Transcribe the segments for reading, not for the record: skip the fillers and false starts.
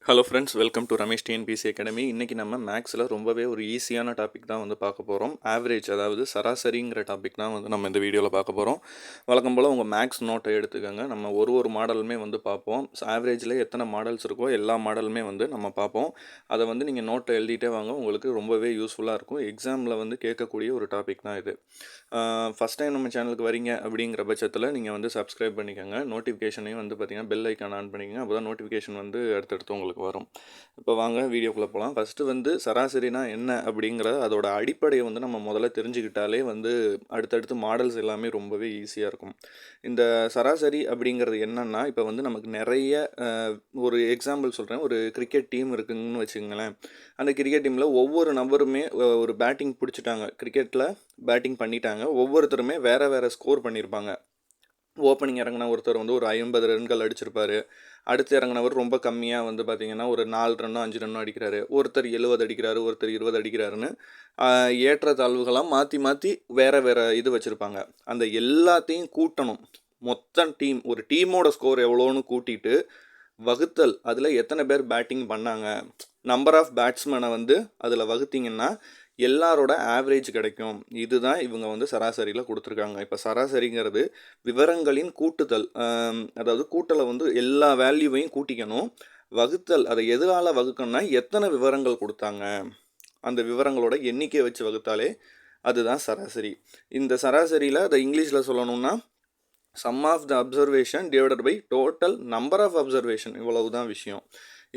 Hello friends, welcome to Ramesh TNPSC academy. இன்றைக்கி நம்ம மேக்ஸில் ரொம்பவே ஒரு ஈஸியான டாபிக் தான் வந்து பார்க்க போகிறோம். ஆவரேஜ், அதாவது சராசரிங்கிற டாபிக் தான் வந்து நம்ம இந்த வீடியோவில் பார்க்க போகிறோம். வழக்கம் போல் உங்கள் மேக்ஸ் நோட்டை எடுத்துக்கோங்க. நம்ம ஒரு மாடலுமே வந்து பார்ப்போம். ஆவரேஜில் எத்தனை மாடல்ஸ் இருக்கோ எல்லா மாடலுமே வந்து நம்ம பார்ப்போம். அதை வந்து நீங்கள் நோட்டை எழுதிட்டே வாங்க, உங்களுக்கு ரொம்பவே யூஸ்ஃபுல்லாக இருக்கும். எக்ஸாமில் வந்து கேட்கக்கூடிய ஒரு டாபிக் தான் இது. ஃபஸ்ட் டைம் நம்ம சேனலுக்கு வரீங்க அப்படிங்கிற பட்சத்தில் நீங்கள் வந்து சப்ஸ்கிரைப் பண்ணிக்கோங்க. நோட்டிஃபிகேஷனையும் வந்து பார்த்திங்கன்னா பெல் ஐக்கான் ஆன் பண்ணிக்கோங்க. அப்போ தான் நோட்டிஃபிகேஷன் வந்து அடுத்தடுத்து உங்களுக்கு வரும். இப்போ வாங்க வீடியோக்குள்ளே போகலாம். ஃபஸ்ட்டு வந்து சராசரினா என்ன அப்படிங்கிற அதோட அடிப்படையை வந்து நம்ம முதல்ல தெரிஞ்சுக்கிட்டாலே வந்து அடுத்தடுத்து மாடல்ஸ் எல்லாமே ரொம்பவே ஈஸியாக இருக்கும். இந்த சராசரி அப்படிங்கிறது என்னென்னா, இப்போ வந்து நமக்கு நிறைய ஒரு எக்ஸாம்பிள் சொல்கிறேன். ஒரு கிரிக்கெட் டீம் இருக்குங்கன்னு வச்சுக்கோங்களேன். அந்த கிரிக்கெட் டீமில் ஒவ்வொரு நபருமே ஒரு பேட்டிங் பிடிச்சிட்டாங்க, கிரிக்கெட்டில் பேட்டிங் பண்ணிட்டாங்க. ஒவ்வொருத்தருமே வேறு வேறு ஸ்கோர் பண்ணியிருப்பாங்க. ஓப்பனிங் இறங்கின ஒருத்தர் வந்து ஒரு 50 ரன்கள் அடிச்சிருப்பார். அடுத்து இறங்கினவர் ரொம்ப கம்மியாக வந்து பார்த்திங்கன்னா ஒரு 4 ரன்னோ 5 ரன்னோ அடிக்கிறாரு. ஒருத்தர் 70 அடிக்கிறாரு, ஒருத்தர் 20 அடிக்கிறாருன்னு ஏற்ற தாழ்வுகளாக மாற்றி மாற்றி வேறு வேறு இது வச்சுருப்பாங்க. அந்த எல்லாத்தையும் கூட்டணும். மொத்த டீம், ஒரு டீமோட ஸ்கோர் எவ்வளோன்னு கூட்டிட்டு வகுத்தல், அதில் எத்தனை பேர் பேட்டிங் பண்ணாங்க, நம்பர் ஆஃப் பேட்ஸ்மேனை வந்து அதில் வகுத்திங்கன்னா எல்லாரோட ஆவரேஜ் கிடைக்கும். இதுதான் இவங்க வந்து சராசரியில் கொடுத்துருக்காங்க. இப்போ சராசரிங்கிறது விவரங்களின் கூட்டுதல், அதாவது கூட்டலை வந்து எல்லா வேல்யூவையும் கூட்டிக்கணும். வகுத்தல், அதை எதனால் வகுக்கணும்னா எத்தனை விவரங்கள் கொடுத்தாங்க, அந்த விவரங்களோட எண்ணிக்கையை வச்சு வகுத்தாலே அதுதான் சராசரி. இந்த சராசரியில் அதை இங்கிலீஷில் சொல்லணும்னா sum of the observation divided by total number of observation, இவ்வளவு தான் விஷயம்.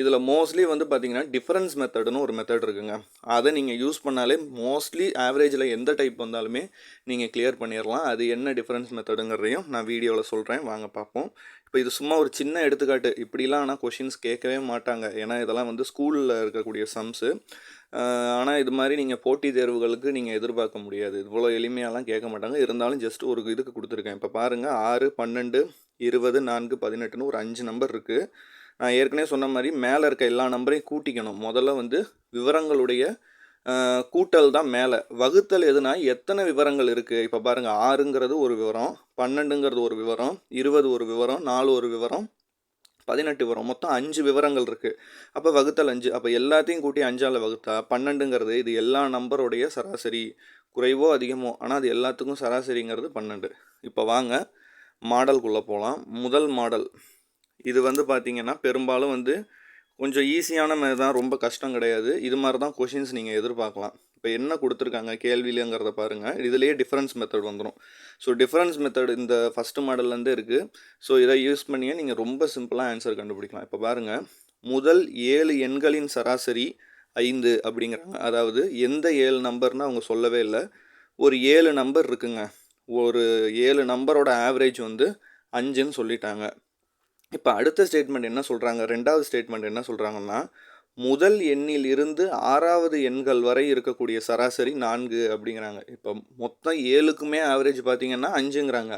இதில் மோஸ்ட்லி வந்து பார்த்திங்கன்னா டிஃபரன்ஸ் மெத்தடுன்னு ஒரு மெத்தட் இருக்குங்க. அதை நீங்கள் யூஸ் பண்ணாலே மோஸ்ட்லி ஆவரேஜில் எந்த டைப் வந்தாலுமே நீங்கள் கிளியர் பண்ணிடலாம். அது என்ன டிஃபரன்ஸ் மெத்தடுங்கிறதையும் நான் வீடியோவில் சொல்கிறேன், வாங்க பார்ப்போம். இப்போ இது சும்மா ஒரு சின்ன எடுத்துக்காட்டு. இப்படிலாம் ஆனால் கொஷின்ஸ் கேட்கவே மாட்டாங்க, ஏன்னா இதெல்லாம் வந்து ஸ்கூலில் இருக்கக்கூடிய சம்ஸு. ஆனால் இது மாதிரி நீங்கள் போட்டித் தேர்வுகளுக்கு நீங்கள் எதிர்பார்க்க முடியாது. இவ்வளோ எளிமையாலாம் கேட்க மாட்டாங்க. இருந்தாலும் ஜஸ்ட் ஒரு இதுக்கு கொடுத்துருக்கேன். இப்போ பாருங்கள், 6, 12, 20, 4, 18ன்னு ஒரு 5 நம்பர் இருக்குது. நான் ஏற்கனவே சொன்ன மாதிரி மேலே இருக்க எல்லா நம்பரையும் கூட்டிக்கணும். முதல்ல வந்து விவரங்களுடைய கூட்டல் தான் மேலே. வகுத்தல் எதுனா எத்தனை விவரங்கள் இருக்குது. இப்போ பாருங்கள், 6ங்கிறது ஒரு விவரம், 12ங்கிறது ஒரு விவரம், 20 ஒரு விவரம், 4 ஒரு விவரம், 18 வரும். மொத்தம் 5 விவரங்கள் இருக்குது. அப்போ வகுத்தல் 5. அப்போ எல்லாத்தையும் கூட்டி 5ஆல் வகுத்தா 12ங்கிறது இது எல்லா நம்பருடைய சராசரி. குறைவோ அதிகமோ, ஆனால் அது எல்லாத்துக்கும் சராசரிங்கிறது 12. இப்போ வாங்க மாடல்குள்ளே போகலாம். முதல் மாடல் இது வந்து பார்த்திங்கன்னா பெரும்பாலும் வந்து கொஞ்சம் ஈஸியான மாதிரி தான், ரொம்ப கஷ்டம் கிடையாது. இது மாதிரி தான் கொஷின்ஸ் நீங்கள் எதிர்பார்க்கலாம். இப்போ என்ன கொடுத்துருக்காங்க கேள்வியிலங்கிறத பாருங்கள். இதுலேயே டிஃபரன்ஸ் மெத்தட் வந்துடும். ஸோ டிஃபரன்ஸ் மெத்தட் இந்த ஃபஸ்ட்டு மாடல்லேருந்து இருக்குது. ஸோ இதை யூஸ் பண்ணியே நீங்கள் ரொம்ப சிம்பிளாக ஆன்சர் கண்டுபிடிக்கலாம். இப்போ பாருங்கள், முதல் 7 எண்களின் சராசரி 5 அப்படிங்கிறாங்க. அதாவது எந்த 7 நம்பர்னு அவங்க சொல்லவே இல்லை. ஒரு 7 நம்பர் இருக்குங்க. ஒரு 7 நம்பரோட ஆவரேஜ் வந்து 5ன்னு சொல்லிட்டாங்க. இப்போ அடுத்த ஸ்டேட்மெண்ட் என்ன சொல்கிறாங்க, ரெண்டாவது ஸ்டேட்மெண்ட் என்ன சொல்கிறாங்கன்னா, முதல் எண்ணில் இருந்து 6வது எண்கள் வரை இருக்கக்கூடிய சராசரி 4 அப்படிங்கிறாங்க. இப்போ மொத்தம் 7க்குமே ஆவரேஜ் பார்த்திங்கன்னா 5ங்கிறாங்க.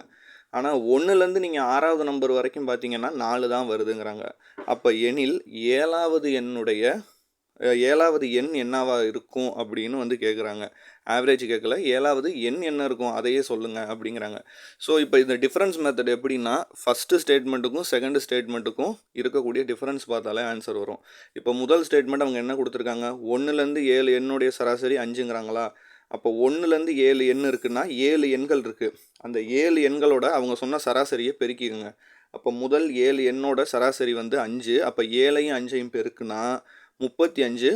ஆனால் 1லேருந்து நீங்கள் 6வது நம்பர் வரைக்கும் பார்த்தீங்கன்னா 4 தான் வருதுங்கிறாங்க. அப்போ எண்ணில் 7வது எண்ணுடைய 7வது எண் என்னவா இருக்கும் அப்படின்னு வந்து கேட்குறாங்க. ஆவரேஜ் கேட்கல, 7வது எண் என்ன இருக்கும் அதையே சொல்லுங்கள் அப்படிங்கிறாங்க. ஸோ இப்போ இந்த டிஃபரன்ஸ் மெத்தட் எப்படின்னா, ஃபஸ்ட்டு ஸ்டேட்மெண்ட்டுக்கும் செகண்ட் ஸ்டேட்மெண்ட்டுக்கும் இருக்கக்கூடிய டிஃபரன்ஸ் பார்த்தாலே ஆன்சர் வரும். இப்போ முதல் ஸ்டேட்மெண்ட் அவங்க என்ன கொடுத்துருக்காங்க, 1லேருந்து 7 எண்ணுடைய சராசரி 5ங்கிறாங்களா. அப்போ 1லேருந்து 7 எண் இருக்குன்னா 7 எண்கள் இருக்குது. அந்த 7 எண்களோட அவங்க சொன்ன சராசரியை பெருக்கிடுங்க. அப்போ முதல் 7 எண்ணோட சராசரி வந்து 5. அப்போ 7ஐயும் 5ஐயும் பெருக்குனா 35.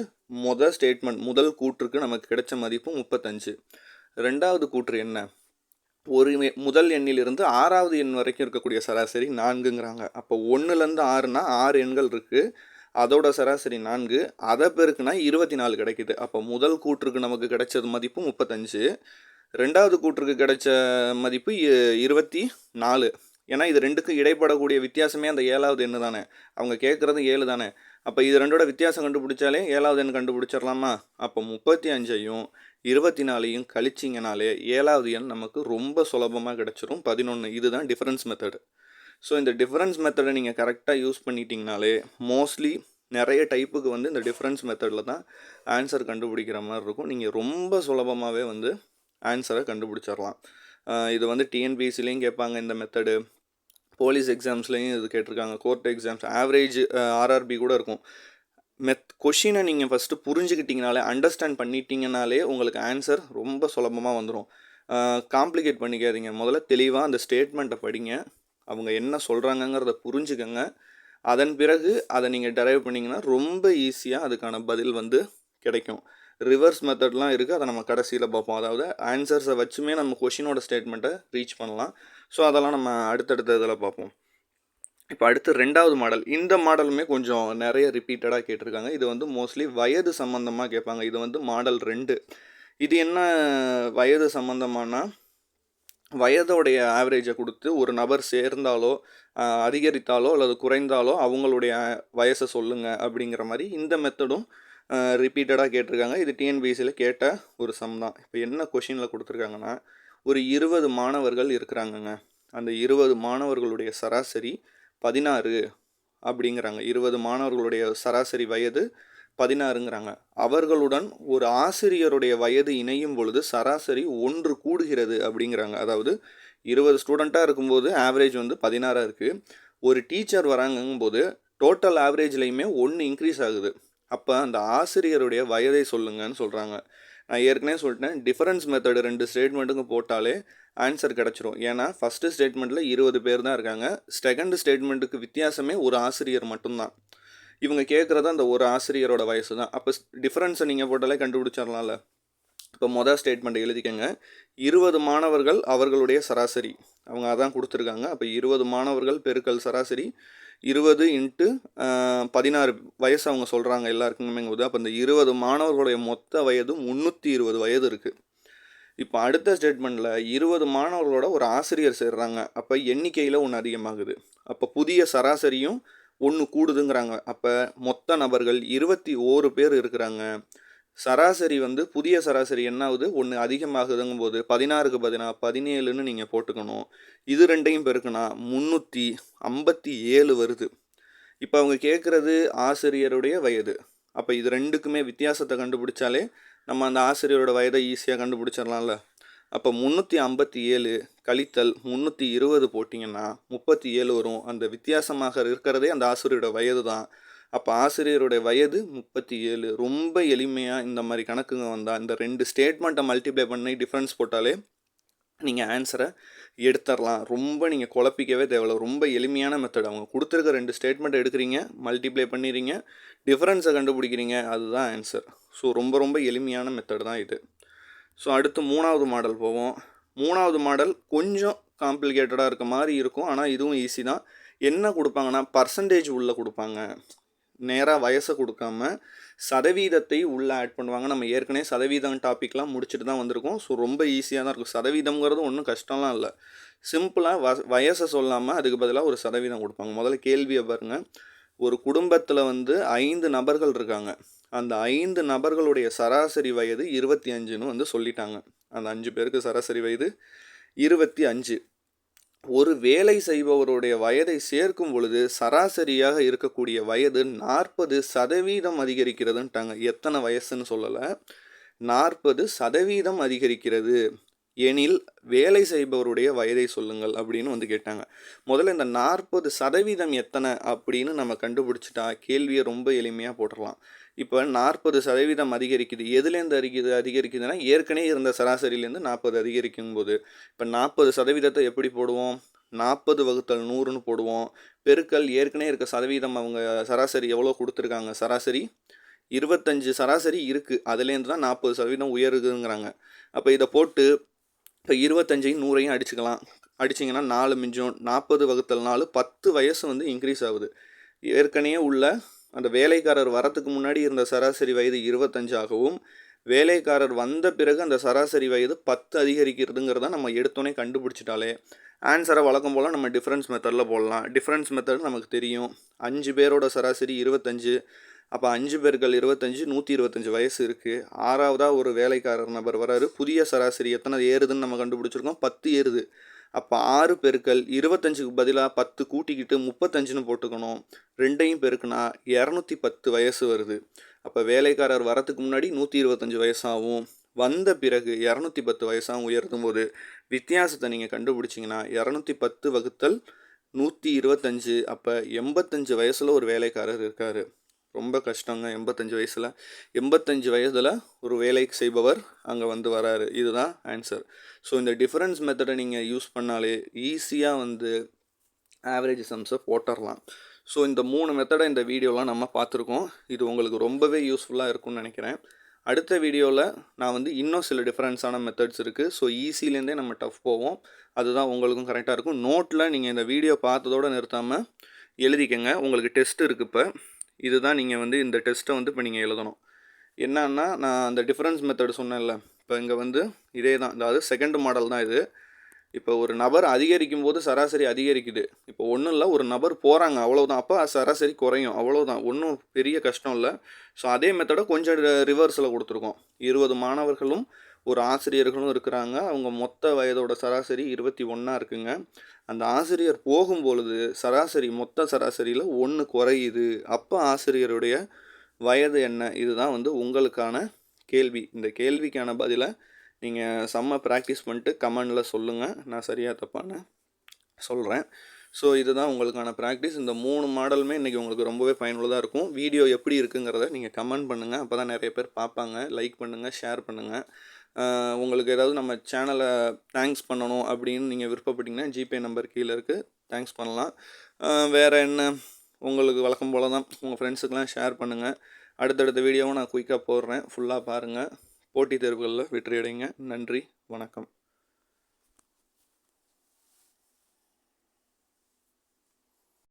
முதல் ஸ்டேட்மெண்ட், முதல் கூற்றுக்கு நமக்கு கிடைச்ச மதிப்பு 35. ரெண்டாவது கூற்று என்ன, முதல் எண்ணிலிருந்து 6வது எண் வரைக்கும் இருக்கக்கூடிய சராசரி 4ங்கிறாங்க. அப்போ 1லேருந்து 6னா 6 எண்கள் இருக்குது, அதோட சராசரி 4. அதை பெருக்குனா 24 கிடைக்குது. அப்போ முதல் கூற்றுக்கு நமக்கு கிடைச்சது மதிப்பு 35, ரெண்டாவது கூற்றுக்கு கிடைச்ச மதிப்பு 24. ஏன்னா இது ரெண்டுக்கும் இடைப்படக்கூடிய வித்தியாசமே அந்த 7வது எண்ணு தானே. அவங்க கேட்குறது 7 தானே. அப்போ இது ரெண்டோட வித்தியாசம் கண்டுபிடிச்சாலே 7வது எண் கண்டுபிடிச்சிடலாமா. அப்போ 35ஐயும் 24ஐயும் கழிச்சிங்கனாலே 7வது எண் நமக்கு ரொம்ப சுலபமாக கிடச்சிரும், 11. இதுதான் டிஃபரன்ஸ் மெத்தடு. ஸோ இந்த டிஃபரன்ஸ் மெத்தடை நீங்கள் கரெக்டாக யூஸ் பண்ணிட்டீங்கனாலே மோஸ்ட்லி நிறைய டைப்புக்கு வந்து இந்த டிஃபரன்ஸ் மெத்தடில் தான் ஆன்சர் கண்டுபிடிக்கிற மாதிரி இருக்கும். நீங்கள் ரொம்ப சுலபமாகவே வந்து ஆன்சரை கண்டுபிடிச்சிடலாம். இது வந்து டிஎன்பிஎஸ்சிலையும் கேட்பாங்க இந்த மெத்தடு, போலீஸ் எக்ஸாம்ஸ்லேயும் இது கேட்டிருக்காங்க, கோர்ட் எக்ஸாம்ஸ், ஆவரேஜ் ஆர்ஆர்பி கூட இருக்கும். கொஷினை நீங்கள் ஃபஸ்ட்டு புரிஞ்சுக்கிட்டிங்கனாலே, அண்டர்ஸ்டாண்ட் பண்ணிட்டீங்கனாலே உங்களுக்கு ஆன்சர் ரொம்ப சுலபமாக வந்துடும். காம்ப்ளிகேட் பண்ணிக்காதீங்க. முதல்ல தெளிவாக அந்த ஸ்டேட்மெண்ட்டை படிங்க. அவங்க என்ன சொல்கிறாங்கங்கிறத புரிஞ்சுக்கங்க. அதன் பிறகு அதை நீங்கள் டெரைவ் பண்ணிங்கன்னா ரொம்ப ஈஸியாக அதுக்கான பதில் வந்து கிடைக்கும். ரிவர்ஸ் மெத்தட்லாம் இருக்குது, அதை நம்ம கடைசியில் பார்ப்போம். அதாவது ஆன்சர்ஸை வச்சுமே நம்ம கொஷினோட ஸ்டேட்மெண்ட்டை ரீச் பண்ணலாம். ஸோ அதெல்லாம் நம்ம அடுத்தடுத்த இதில் பார்ப்போம். இப்போ அடுத்து 2வது மாடல். இந்த மாடலுமே கொஞ்சம் நிறைய ரிப்பீட்டடாக கேட்டிருக்காங்க. இது வந்து மோஸ்ட்லி வயது சம்மந்தமாக கேட்பாங்க. இது வந்து மாடல் 2. இது என்ன வயது சம்மந்தமானா, வயதோடைய ஆவரேஜை கொடுத்து ஒரு நபர் சேர்ந்தாலோ அதிகரித்தாலோ அல்லது குறைந்தாலோ அவங்களுடைய வயசை சொல்லுங்கள் அப்படிங்கிற மாதிரி இந்த மெத்தடும் ரிப்பீட்டடாக கேட்டிருக்காங்க. இது டிஎன்பிஎஸ்சியில் கேட்ட ஒரு சம் தான். இப்போ என்ன கொஷினில் கொடுத்துருக்காங்கன்னா, ஒரு 20 மாணவர்கள் இருக்கிறாங்கங்க. அந்த 20 மாணவர்களுடைய சராசரி 16 அப்படிங்கிறாங்க. 20 மாணவர்களுடைய சராசரி வயது 16ங்கிறாங்க. அவர்களுடன் ஒரு ஆசிரியருடைய வயது இணையும் பொழுது சராசரி 1 கூடுகிறது அப்படிங்கிறாங்க. அதாவது 20 ஸ்டூடெண்ட்டாக இருக்கும்போது ஆவரேஜ் வந்து 16 இருக்குது. ஒரு டீச்சர் வராங்கும்போது டோட்டல் ஆவரேஜ்லேயுமே 1 இன்க்ரீஸ் ஆகுது. அப்போ அந்த ஆசிரியருடைய வயதை சொல்லுங்கன்னு சொல்கிறாங்க. நான் ஏற்கனவே சொல்லிட்டேன், டிஃபரன்ஸ் மெத்தடு 2 ஸ்டேட்மெண்ட்டுக்கு போட்டாலே ஆன்சர் கிடச்சிரும். ஏன்னா ஃபஸ்ட்டு ஸ்டேட்மெண்ட்டில் 20 பேர் தான் இருக்காங்க. செகண்ட் ஸ்டேட்மெண்ட்டுக்கு வித்தியாசமே ஒரு ஆசிரியர் மட்டும்தான். இவங்க கேட்குறது அந்த ஒரு ஆசிரியரோட வயசு தான். அப்போ டிஃப்ரென்ஸை நீங்கள் போட்டாலே கண்டுபிடிச்சிடலாம்ல. இப்போ மொதல் ஸ்டேட்மெண்ட் எழுதிக்கங்க. 20 மாணவர்கள் அவர்களுடைய சராசரி அவங்க அதான் கொடுத்துருக்காங்க. அப்போ 20 மாணவர்கள் பெருக்கல் சராசரி 20 × 16 வயசு அவங்க சொல்கிறாங்க எல்லாருக்குமே போது. அப்போ இந்த 20 மாணவர்களுடைய மொத்த வயது 320 வயது இருக்குது. இப்போ அடுத்த ஸ்டேட்மெண்ட்டில் 20 மாணவர்களோட ஒரு ஆசிரியர் சேர்றாங்க. அப்போ எண்ணிக்கையில் 1 அதிகமாகுது. அப்போ புதிய சராசரியும் 1 கூடுதுங்கிறாங்க. அப்போ மொத்த நபர்கள் 21 பேர் இருக்கிறாங்க. சராசரி வந்து புதிய சராசரி என்ன ஆகுது, 1 அதிகமாகுதுங்கும் போது 16க்கு 17ன்னு நீங்கள் போட்டுக்கணும். இது ரெண்டையும் பெருக்குனா 357 வருது. இப்போ அவங்க கேட்குறது ஆசிரியருடைய வயது. அப்போ இது ரெண்டுக்குமே வித்தியாசத்தை கண்டுபிடிச்சாலே நம்ம அந்த ஆசிரியரோட வயதை ஈஸியாக கண்டுபிடிச்சிடலாம்ல. அப்போ 357 கழித்தல் 320 போட்டிங்கன்னா 37 வரும். அந்த வித்தியாசமாக இருக்கிறதே அந்த ஆசிரியரோட வயது தான். அப்போ ஆசிரியருடைய வயது 37. ரொம்ப எளிமையாக இந்த மாதிரி கணக்குங்க வந்தால் இந்த 2 ஸ்டேட்மெண்ட்டை மல்டிப்ளை பண்ணி டிஃப்ரென்ஸ் போட்டாலே நீங்கள் ஆன்சரை எடுத்துடலாம். ரொம்ப நீங்கள் குழப்பிக்கவே தேவையில்ல. ரொம்ப எளிமையான மெத்தட். அவங்க கொடுத்துருக்க 2 ஸ்டேட்மெண்ட் எடுக்கிறீங்க, மல்டிப்ளை பண்ணிடுறீங்க, டிஃப்ரென்ஸை கண்டுபிடிக்கிறீங்க, அதுதான் ஆன்சர். ஸோ ரொம்ப எளிமையான மெத்தட் தான் இது. ஸோ அடுத்து 3வது மாடல் போவோம். 3வது மாடல் கொஞ்சம் காம்ப்ளிகேட்டடாக இருக்க மாதிரி இருக்கும். ஆனால் இதுவும் ஈஸி தான். என்ன கொடுப்பாங்கன்னா, பர்சன்டேஜ் உள்ளே கொடுப்பாங்க. நேராக வயசை கொடுக்காம சதவீதத்தை உள்ளே ஆட் பண்ணுவாங்க. நம்ம ஏற்கனவே சதவீதம் டாப்பிக்லாம் முடிச்சுட்டு தான் வந்திருக்கோம். ஸோ ரொம்ப ஈஸியாக தான் இருக்கும். சதவீதம்ங்கிறது ஒன்றும் கஷ்டம்லாம் இல்லை. சிம்பிளாக வயசை சொல்லாமல் அதுக்கு பதிலாக ஒரு சதவீதம் கொடுப்பாங்க. முதல்ல கேள்வியை பாருங்கள். ஒரு குடும்பத்தில் வந்து 5 நபர்கள் இருக்காங்க. அந்த 5 நபர்களுடைய சராசரி வயது 25ன்னு வந்து சொல்லிட்டாங்க. அந்த 5 பேருக்கு சராசரி வயது 25. ஒரு வேலை செய்பவருடைய வயதை சேர்க்கும் பொழுது சராசரியாக இருக்கக்கூடிய வயது 40% அதிகரிக்கிறதுன்ட்டாங்க. எத்தனை வயசுன்னு சொல்லலை, 40% அதிகரிக்கிறது எனில் வேலை செய்பவருடைய வயதை சொல்லுங்கள் அப்படின்னு வந்து கேட்டாங்க. முதல்ல இந்த 40% எத்தனை அப்படின்னு நம்ம கண்டுபிடிச்சிட்டா கேள்வியை ரொம்ப எளிமையாக போட்டுடலாம். இப்போ 40% அதிகரிக்குது. எதுலேருந்து அதிகரிக்குதுன்னா ஏற்கனவே இருந்த சராசரியிலேருந்து 40 அதிகரிக்கும் போது இப்போ 40% எப்படி போடுவோம், 40/100ன்னு போடுவோம். பெருக்கல் ஏற்கனவே இருக்க சதவீதம் அவங்க சராசரி எவ்வளோ கொடுத்துருக்காங்க, சராசரி 25 சராசரி இருக்குது, அதுலேருந்து தான் 40% உயருதுங்கிறாங்க. அப்போ இதை போட்டு இப்போ 25ஐயும் 100ஐயும் அடிச்சுக்கலாம். அடிச்சிங்கன்னா 4 மிஞ்சும். 40/4 10 வயசு வந்து இன்க்ரீஸ் ஆகுது. ஏற்கனவே உள்ள அந்த வேலைக்காரர் வரத்துக்கு முன்னாடி இருந்த சராசரி வயது 25 ஆகவும் வேலைக்காரர் வந்த பிறகு அந்த சராசரி வயது 10 அதிகரிக்கிறதுங்கிறத நம்ம எடுத்தோன்னே கண்டுபிடிச்சிட்டாலே ஆன்சரை வழக்கம் போல் நம்ம டிஃப்ரென்ஸ் மெத்தடில் போடலாம். டிஃப்ரென்ஸ் மெத்தட் நமக்கு தெரியும். 5 பேரோட சராசரி 25. அப்போ 5 பேர்கள் 25, 125 வயசு இருக்குது. 6வதாக ஒரு வேலைக்காரர் நபர் வராரு. புதிய சராசரி எத்தனை ஏறுதுன்னு நம்ம கண்டுபிடிச்சிருக்கோம், 10 ஏறுது. அப்போ 6 பெருக்கல் 25க்கு பதிலாக 10 கூட்டிக்கிட்டு 35ன்னு போட்டுக்கணும். ரெண்டையும் பெருக்குனா 210 வயசு வருது. அப்போ வேலைக்காரர் வரத்துக்கு முன்னாடி 125 வயசாகவும் வந்த பிறகு 210 வயசாகவும் உயர்த்தும் போது வித்தியாசத்தை நீங்கள் கண்டுபிடிச்சிங்கன்னா 210 வகுத்தல் 125. அப்போ 85 வயசில் ஒரு வேலைக்காரர் இருக்கார். ரொம்ப கஷ்டங்க. 85 வயதில் ஒரு வேலைக்கு செய்பவர் அங்கே வந்து வராரு. இதுதான் ஆன்சர். ஸோ இந்த டிஃபரன்ஸ் மெத்தடை நீங்கள் யூஸ் பண்ணாலே ஈஸியாக வந்து ஆவரேஜ் சம்ஸை போட்டுடலாம். ஸோ இந்த 3 மெத்தடை இந்த வீடியோலாம் நம்ம பார்த்துருக்கோம். இது உங்களுக்கு ரொம்பவே யூஸ்ஃபுல்லாக இருக்கும்னு நினைக்கிறேன். அடுத்த வீடியோவில் நான் வந்து இன்னும் சில டிஃப்ரென்ஸான மெத்தட்ஸ் இருக்குது. ஸோ ஈஸிலேருந்தே நம்ம டஃப் போவோம். அதுதான் உங்களுக்கும் கரெக்டாக இருக்கும். நோட்டில் நீங்கள் இந்த வீடியோ பார்த்ததோடு நிறுத்தாமல் எழுதிக்கங்க. உங்களுக்கு டெஸ்ட் இருக்குது. இப்போ இதுதான் நீங்கள் வந்து இந்த டெஸ்ட்டை வந்து இப்போ நீங்கள் எழுதணும். என்னன்னா, நான் அந்த டிஃப்ரென்ஸ் மெத்தட் சொன்னேன்ல, இப்போ இங்கே வந்து இதே தான், அதாவது செகண்ட் மாடல் தான் இது. இப்போ ஒரு நபர் அதிகரிக்கும் போது சராசரி அதிகரிக்குது. இப்போ ஒன்றும் இல்லை, ஒரு நபர் போகிறாங்க அவ்வளோதான். அப்போ சராசரி குறையும் அவ்வளோதான். ஒன்றும் பெரிய கஷ்டம் இல்லை. ஸோ அதே மெத்தடை கொஞ்சம் ரிவர்ஸில் கொடுத்துருக்கோம். 20 மாணவர்களும் ஒரு ஆசிரியர்களும் இருக்கிறாங்க. அவங்க மொத்த வயதோட சராசரி 21 இருக்குங்க. அந்த ஆசிரியர் போகும்பொழுது மொத்த சராசரியில் 1 குறையுது. அப்போ ஆசிரியருடைய வயது என்ன? இதுதான் வந்து உங்களுக்கான கேள்வி. இந்த கேள்விக்கான பதிலை நீங்கள் செம்ம ப்ராக்டிஸ் பண்ணிட்டு கமெண்டில் சொல்லுங்கள். நான் சரியாக தப்பான்னு சொல்கிறேன். ஸோ இதுதான் உங்களுக்கான ப்ராக்டிஸ். இந்த 3 மாடலுமே இன்றைக்கி உங்களுக்கு ரொம்பவே பயனுள்ளதாக இருக்கும். வீடியோ எப்படி இருக்குங்கிறத நீங்கள் கமெண்ட் பண்ணுங்கள். அப்போ தான் நிறைய பேர் பார்ப்பாங்க. லைக் பண்ணுங்கள், ஷேர் பண்ணுங்கள். உங்களுக்கு ஏதாவது நம்ம சேனலை தேங்க்ஸ் பண்ணணும் அப்படின்னு நீங்கள் விருப்பப்பட்டீங்கன்னா ஜிபே நம்பர் கீழே இருக்குது, தேங்க்ஸ் பண்ணலாம். வேறு என்ன, உங்களுக்கு வழக்கம் போல் தான் உங்கள் ஃப்ரெண்ட்ஸுக்கெலாம் ஷேர் பண்ணுங்கள். அடுத்தடுத்த வீடியோவும் நான் குயிக்காக போடுறேன், ஃபுல்லாக பாருங்கள். போட்டித் தேர்வுகளில் வெற்றியடைங்க. நன்றி, வணக்கம்.